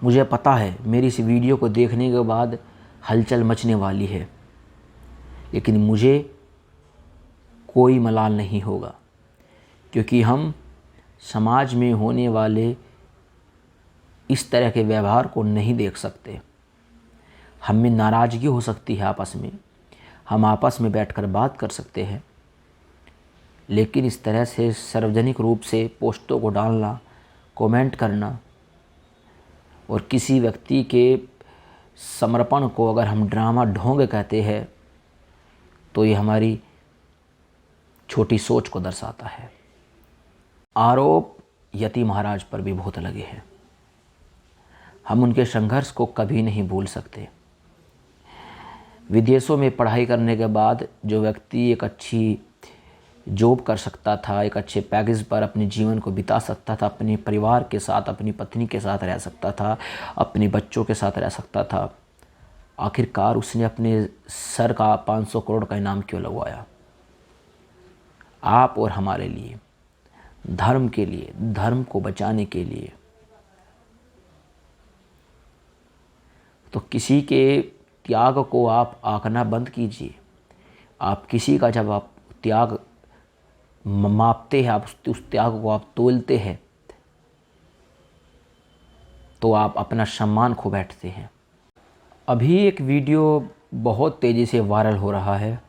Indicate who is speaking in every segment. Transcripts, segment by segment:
Speaker 1: मुझे पता है मेरी इस वीडियो को देखने के बाद हलचल मचने वाली है, लेकिन मुझे कोई मलाल नहीं होगा, क्योंकि हम समाज में होने वाले इस तरह के व्यवहार को नहीं देख सकते। हम में नाराज़गी हो सकती है आपस में, हम आपस में बैठकर बात कर सकते हैं, लेकिन इस तरह से सार्वजनिक रूप से पोस्टों को डालना, कमेंट करना और किसी व्यक्ति के समर्पण को अगर हम ड्रामा ढोंग कहते हैं तो ये हमारी छोटी सोच को दर्शाता है। आरोप यति महाराज पर भी बहुत लगे हैं। हम उनके संघर्ष को कभी नहीं भूल सकते। विदेशों में पढ़ाई करने के बाद जो व्यक्ति एक अच्छी जॉब कर सकता था, एक अच्छे पैकेज पर अपने जीवन को बिता सकता था, अपने परिवार के साथ, अपनी पत्नी के साथ रह सकता था, अपने बच्चों के साथ रह सकता था, आखिरकार उसने अपने सर का 500 करोड़ का इनाम क्यों लगवाया? आप और हमारे लिए, धर्म के लिए, धर्म को बचाने के लिए। तो किसी के त्याग को आप आंकना बंद कीजिए। आप किसी का जब आप त्याग मापते हैं, आप उस त्याग को आप तोलते हैं, तो आप अपना सम्मान खो बैठते हैं। अभी एक वीडियो बहुत तेज़ी से वायरल हो रहा है।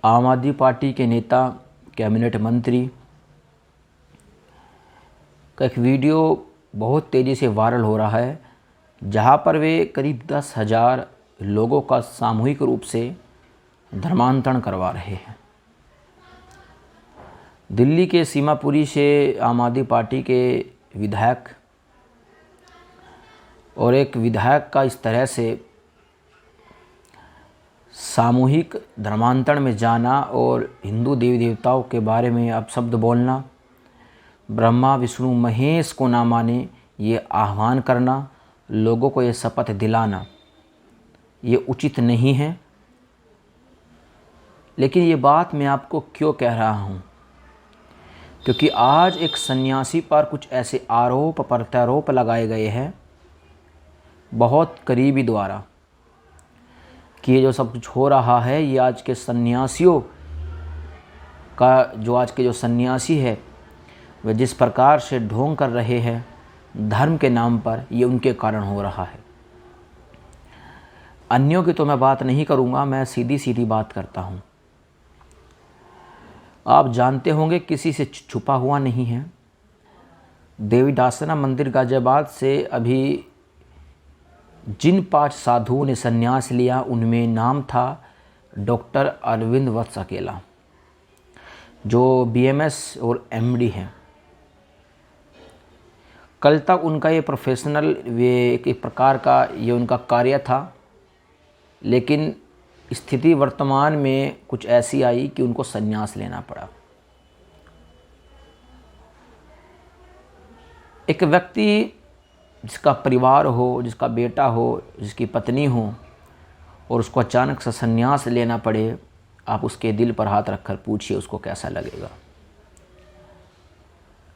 Speaker 1: आम आदमी पार्टी के नेता, कैबिनेट मंत्री का एक वीडियो बहुत तेज़ी से वायरल हो रहा है, जहां पर वे करीब 10,000 लोगों का सामूहिक रूप से धर्मांतरण करवा रहे हैं। दिल्ली के सीमापुरी से आम आदमी पार्टी के विधायक और एक विधायक का इस तरह से सामूहिक धर्मांतरण में जाना और हिंदू देवी देवताओं के बारे में अपशब्द बोलना, ब्रह्मा विष्णु महेश को ना माने ये आह्वान करना, लोगों को ये शपथ दिलाना, ये उचित नहीं है। लेकिन ये बात मैं आपको क्यों कह रहा हूँ? क्योंकि आज एक सन्यासी पर कुछ ऐसे आरोप प्रत्यारोप लगाए गए हैं बहुत करीबी द्वारा कि ये जो सब कुछ हो रहा है ये आज के सन्यासियों का, जो आज के जो सन्यासी है वे जिस प्रकार से ढोंग कर रहे हैं धर्म के नाम पर, ये उनके कारण हो रहा है। अन्यों की तो मैं बात नहीं करूँगा, मैं सीधी सीधी बात करता हूँ। आप जानते होंगे किसी से छुपा हुआ नहीं है। देवी डासना मंदिर गाजियाबाद से अभी जिन 5 साधुओं ने संन्यास लिया उनमें नाम था डॉक्टर अरविंद वत्स अकेला, जो बीएमएस और एमडी हैं। कल तक उनका ये प्रोफेशनल एक प्रकार का ये उनका कार्य था, लेकिन स्थिति वर्तमान में कुछ ऐसी आई कि उनको संन्यास लेना पड़ा। एक व्यक्ति जिसका परिवार हो, जिसका बेटा हो, जिसकी पत्नी हो और उसको अचानक से संन्यास लेना पड़े, आप उसके दिल पर हाथ रखकर पूछिए उसको कैसा लगेगा।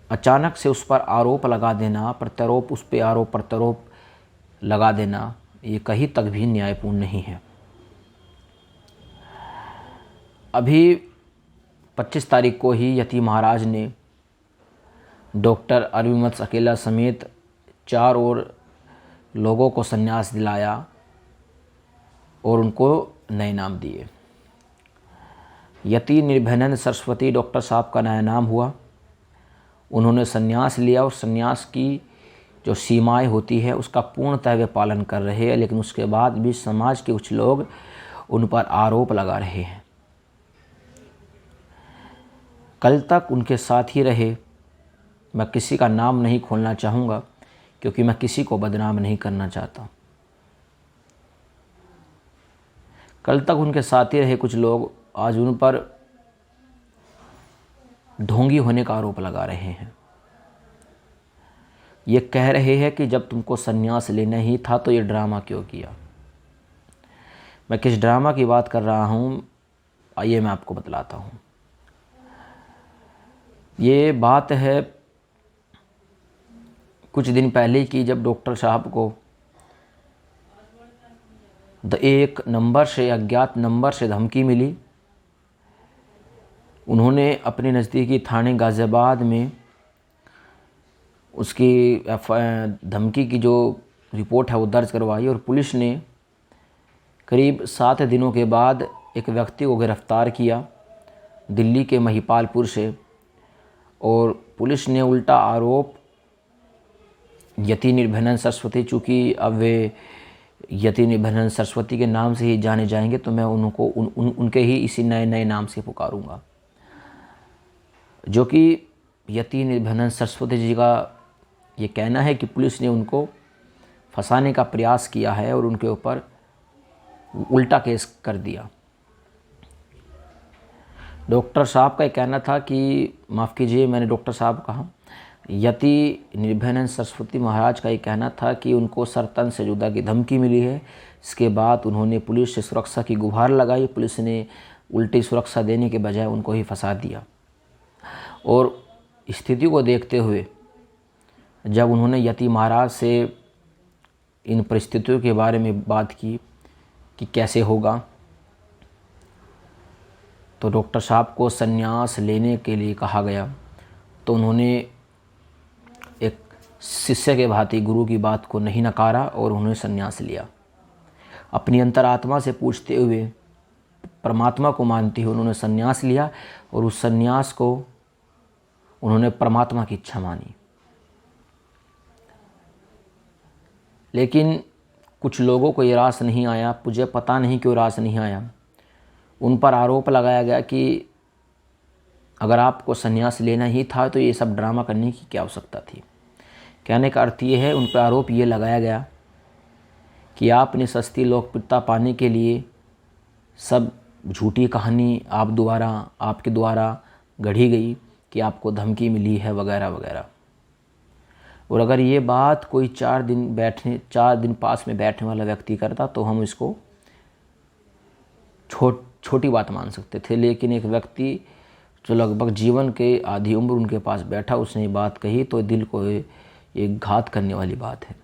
Speaker 1: अचानक से उस पर आरोप लगा देना, प्रत्यारोप, उस पर आरोप प्रत्यारोप लगा देना, ये कहीं तक भी न्यायपूर्ण नहीं है। अभी 25 तारीख को ही यति महाराज ने डॉक्टर अरविंद वत्स अकेला समेत 4 और लोगों को संन्यास दिलाया और उनको नए नाम दिए। यति निर्भयानंद सरस्वती डॉक्टर साहब का नया नाम हुआ। उन्होंने संन्यास लिया और संन्यास की जो सीमाएं होती है उसका पूर्णतः वे पालन कर रहे हैं, लेकिन उसके बाद भी समाज के कुछ लोग उन पर आरोप लगा रहे हैं। कल तक उनके साथ ही रहे। मैं किसी का नाम नहीं खोलना चाहूँगा क्योंकि मैं किसी को बदनाम नहीं करना चाहता। कल तक उनके साथ ही रहे कुछ लोग आज उन पर ढोंगी होने का आरोप लगा रहे हैं। ये कह रहे हैं कि जब तुमको संन्यास लेना ही था तो ये ड्रामा क्यों किया। मैं किस ड्रामा की बात कर रहा हूँ, आइए मैं आपको बतलाता हूँ। ये बात है कुछ दिन पहले की जब डॉक्टर साहब को एक नंबर से, अज्ञात नंबर से धमकी मिली, उन्होंने अपने नज़दीकी थाने गाज़ियाबाद में उसकी धमकी की जो रिपोर्ट है वो दर्ज करवाई और पुलिस ने करीब 7 दिनों के बाद एक व्यक्ति को गिरफ़्तार किया दिल्ली के महिपालपुर से। और पुलिस ने उल्टा आरोप यति निर्भनन सरस्वती, चूँकि अब वे यति निर्भनन सरस्वती के नाम से ही जाने जाएंगे तो मैं उनको उनके ही इसी नए नाम से पुकारूंगा, जो कि यति निर्भनन सरस्वती जी का ये कहना है कि पुलिस ने उनको फंसाने का प्रयास किया है और उनके ऊपर उल्टा केस कर दिया। डॉक्टर साहब का ये कहना था कि, माफ़ कीजिए मैंने डॉक्टर साहब कहा, यति निर्भयानंद सरस्वती महाराज का ये कहना था कि उनको सरतन से जुदा की धमकी मिली है। इसके बाद उन्होंने पुलिस से सुरक्षा की गुहार लगाई। पुलिस ने उल्टी सुरक्षा देने के बजाय उनको ही फंसा दिया। और स्थिति को देखते हुए जब उन्होंने यति महाराज से इन परिस्थितियों के बारे में बात की कि कैसे होगा, तो डॉक्टर साहब को संन्यास लेने के लिए कहा गया। तो उन्होंने एक शिष्य के भांति गुरु की बात को नहीं नकारा और उन्होंने संन्यास लिया। अपनी अंतरात्मा से पूछते हुए, परमात्मा को मानते हुए उन्होंने संन्यास लिया और उस संन्यास को उन्होंने परमात्मा की इच्छा मानी। लेकिन कुछ लोगों को ये रास नहीं आया, मुझे पता नहीं क्यों रास नहीं आया। उन पर आरोप लगाया गया कि अगर आपको संन्यास लेना ही था तो ये सब ड्रामा करने की क्या आवश्यकता थी। कहने का अर्थ ये है, उन पर आरोप ये लगाया गया कि आपने सस्ती लोकप्रियता पाने के लिए सब झूठी कहानी आपके द्वारा गढ़ी गई कि आपको धमकी मिली है वगैरह वगैरह। और अगर ये बात कोई 4 दिन पास में बैठने वाला व्यक्ति करता तो हम इसको छोटी बात मान सकते थे। लेकिन एक व्यक्ति जो लगभग जीवन के आधी उम्र उनके पास बैठा, उसने ये बात कही तो दिल को एक घात करने वाली बात है।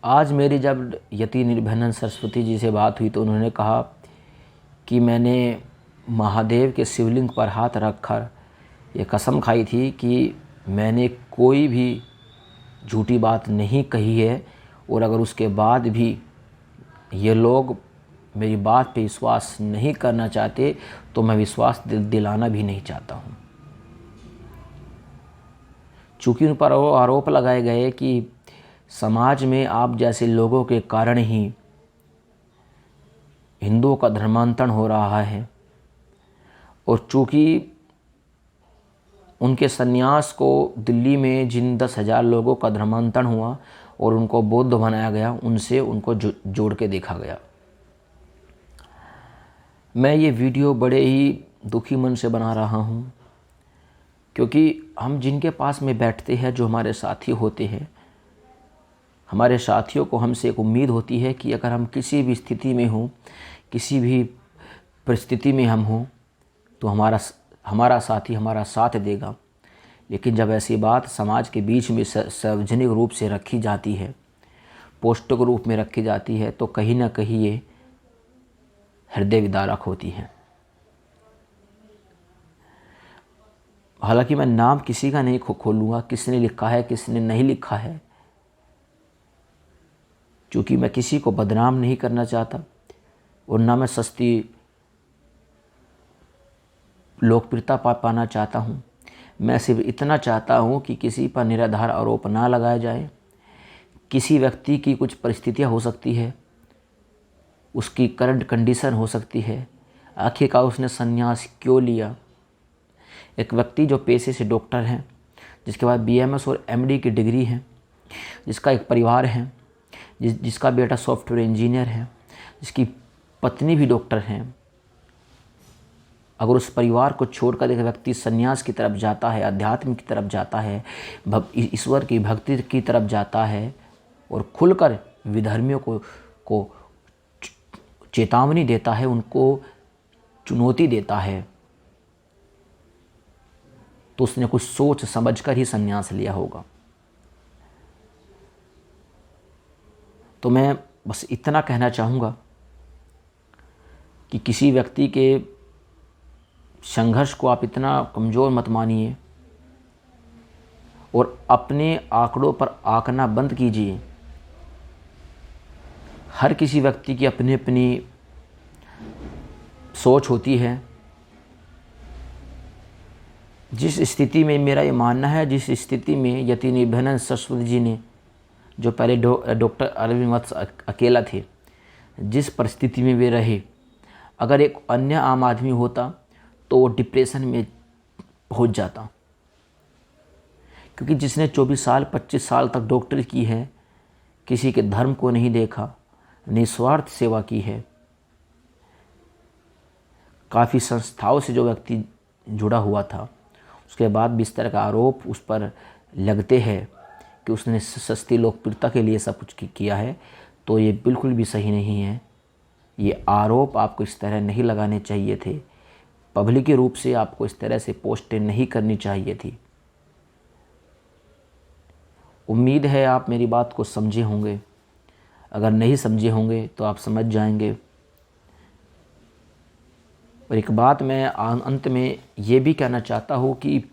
Speaker 1: आज मेरी जब यति निर्भयानंद सरस्वती जी से बात हुई तो उन्होंने कहा कि मैंने महादेव के शिवलिंग पर हाथ रखकर ये कसम खाई थी कि मैंने कोई भी झूठी बात नहीं कही है, और अगर उसके बाद भी ये लोग मेरी बात पे विश्वास नहीं करना चाहते तो मैं विश्वास दिलाना भी नहीं चाहता हूँ। चूँकि उन पर आरोप लगाए गए कि समाज में आप जैसे लोगों के कारण ही हिंदुओं का धर्मांतरण हो रहा है, और चूँकि उनके सन्यास को दिल्ली में जिन 10,000 लोगों का धर्मांतरण हुआ और उनको बौद्ध बनाया गया, उनसे उनको जोड़ के देखा गया। मैं ये वीडियो बड़े ही दुखी मन से बना रहा हूँ, क्योंकि हम जिनके पास में बैठते हैं, जो हमारे साथी होते हैं, हमारे साथियों को हमसे एक उम्मीद होती है कि अगर हम किसी भी स्थिति में हों, किसी भी परिस्थिति में हम हों, तो हमारा साथी हमारा साथ देगा। लेकिन जब ऐसी बात समाज के बीच में सार्वजनिक रूप से रखी जाती है, पोस्टों के रूप में रखी जाती है, तो कहीं ना कहीं ये हृदय विदारक होती है। हालांकि मैं नाम किसी का नहीं खोलूँगा, किसने लिखा है किसने नहीं लिखा है, क्योंकि मैं किसी को बदनाम नहीं करना चाहता और ना मैं सस्ती लोकप्रियता पाना चाहता हूँ। मैं सिर्फ इतना चाहता हूँ कि किसी पर निराधार आरोप ना लगाया जाए। किसी व्यक्ति की कुछ परिस्थितियाँ हो सकती है, उसकी करंट कंडीशन हो सकती है, आखिरकार उसने संन्यास क्यों लिया। एक व्यक्ति जो पेशे से डॉक्टर हैं, जिसके बाद BMS और MD की डिग्री है, जिसका एक परिवार है, जिसका बेटा सॉफ्टवेयर इंजीनियर है, जिसकी पत्नी भी डॉक्टर हैं, अगर उस परिवार को छोड़कर एक व्यक्ति संन्यास की तरफ जाता है, अध्यात्म की तरफ जाता है, ईश्वर की भक्ति की तरफ जाता है और खुलकर विधर्मियों को चेतावनी देता है, उनको चुनौती देता है, तो उसने कुछ सोच समझकर ही संन्यास लिया होगा। तो मैं बस इतना कहना चाहूँगा कि किसी व्यक्ति के संघर्ष को आप इतना कमज़ोर मत मानिए और अपने आंकड़ों पर आंकना बंद कीजिए। हर किसी व्यक्ति की अपनी अपनी सोच होती है। जिस स्थिति में, मेरा ये मानना है, जिस स्थिति में यति निभनन सरस्वती जी ने, जो पहले डॉक्टर अरविंद वत्स अकेला थे, जिस परिस्थिति में वे रहे, अगर एक अन्य आम आदमी होता तो वो डिप्रेशन में पहुंच जाता। क्योंकि जिसने 24 साल 25 साल तक डॉक्टरी की है, किसी के धर्म को नहीं देखा, निस्वार्थ सेवा की है, काफ़ी संस्थाओं से जो व्यक्ति जुड़ा हुआ था, उसके बाद भी इस तरह का आरोप उस पर लगते हैं कि उसने सस्ती लोकप्रियता के लिए सब कुछ किया है, तो ये बिल्कुल भी सही नहीं है। ये आरोप आपको इस तरह नहीं लगाने चाहिए थे। पब्लिक के रूप से आपको इस तरह से पोस्टें नहीं करनी चाहिए थी। उम्मीद है आप मेरी बात को समझे होंगे। अगर नहीं समझे होंगे तो आप समझ जाएंगे। और एक बात मैं अंत में ये भी कहना चाहता हूँ कि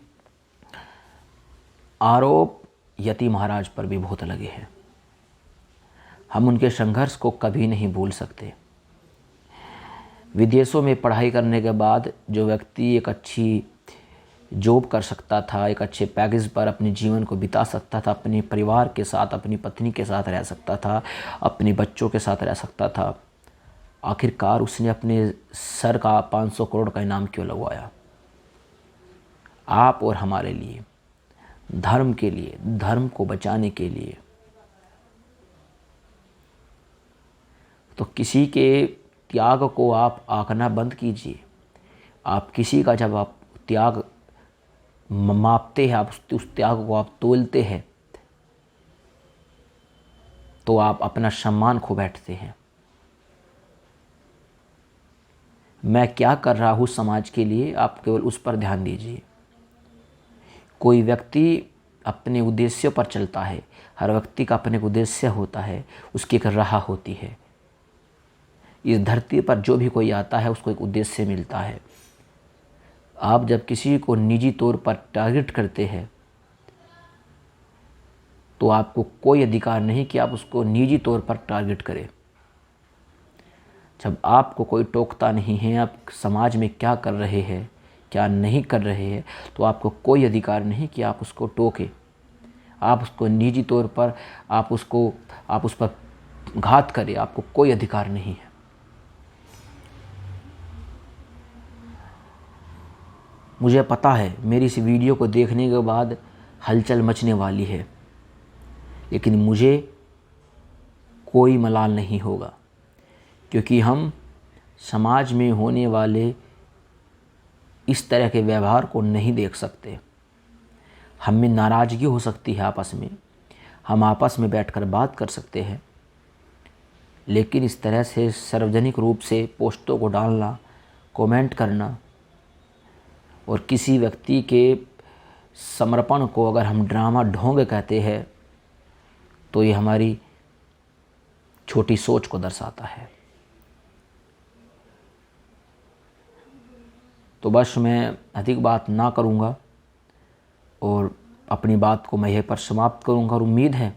Speaker 1: आरोप यति महाराज पर भी बहुत लगे हैं। हम उनके संघर्ष को कभी नहीं भूल सकते। विदेशों में पढ़ाई करने के बाद जो व्यक्ति एक अच्छी जॉब कर सकता था, एक अच्छे पैकेज पर अपने जीवन को बिता सकता था, अपने परिवार के साथ, अपनी पत्नी के साथ रह सकता था, अपने बच्चों के साथ रह सकता था, आखिरकार उसने अपने सर का 500 करोड़ का इनाम क्यों लगवाया? आप और हमारे लिए, धर्म के लिए, धर्म को बचाने के लिए। तो किसी के त्याग को आप आंकना बंद कीजिए। आप किसी का जब आप त्याग मापते हैं, आप उस त्याग को आप तोलते हैं, तो आप अपना सम्मान खो बैठते हैं। मैं क्या कर रहा हूँ समाज के लिए, आप केवल उस पर ध्यान दीजिए। कोई व्यक्ति अपने उद्देश्य पर चलता है। हर व्यक्ति का अपने उद्देश्य होता है, उसकी एक राह होती है। इस धरती पर जो भी कोई आता है उसको एक उद्देश्य मिलता है। आप जब किसी को निजी तौर पर टारगेट करते हैं तो आपको कोई अधिकार नहीं कि आप उसको निजी तौर पर टारगेट करें। जब आपको कोई टोकता नहीं है आप समाज में क्या कर रहे हैं, क्या नहीं कर रहे हैं, तो आपको कोई अधिकार नहीं कि आप उसको टोकें। आप उसको निजी तौर पर आप उस पर घात करें, आपको कोई अधिकार नहीं है। मुझे पता है मेरी इस वीडियो को देखने के बाद हलचल मचने वाली है, लेकिन मुझे कोई मलाल नहीं होगा, क्योंकि हम समाज में होने वाले इस तरह के व्यवहार को नहीं देख सकते। हम में नाराज़गी हो सकती है आपस में, हम आपस में बैठकर बात कर सकते हैं, लेकिन इस तरह से सार्वजनिक रूप से पोस्टों को डालना, कमेंट करना और किसी व्यक्ति के समर्पण को अगर हम ड्रामा ढोंग कहते हैं तो ये हमारी छोटी सोच को दर्शाता है। तो बस मैं अधिक बात ना करूँगा और अपनी बात को मैं यहीं पर समाप्त करूँगा और उम्मीद है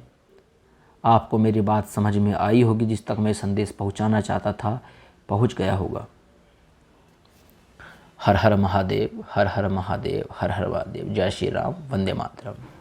Speaker 1: आपको मेरी बात समझ में आई होगी। जिस तक मैं संदेश पहुँचाना चाहता था पहुँच गया होगा। हर हर महादेव, हर हर महादेव, हर हर महादेव। जय श्री राम, वंदे मातरम।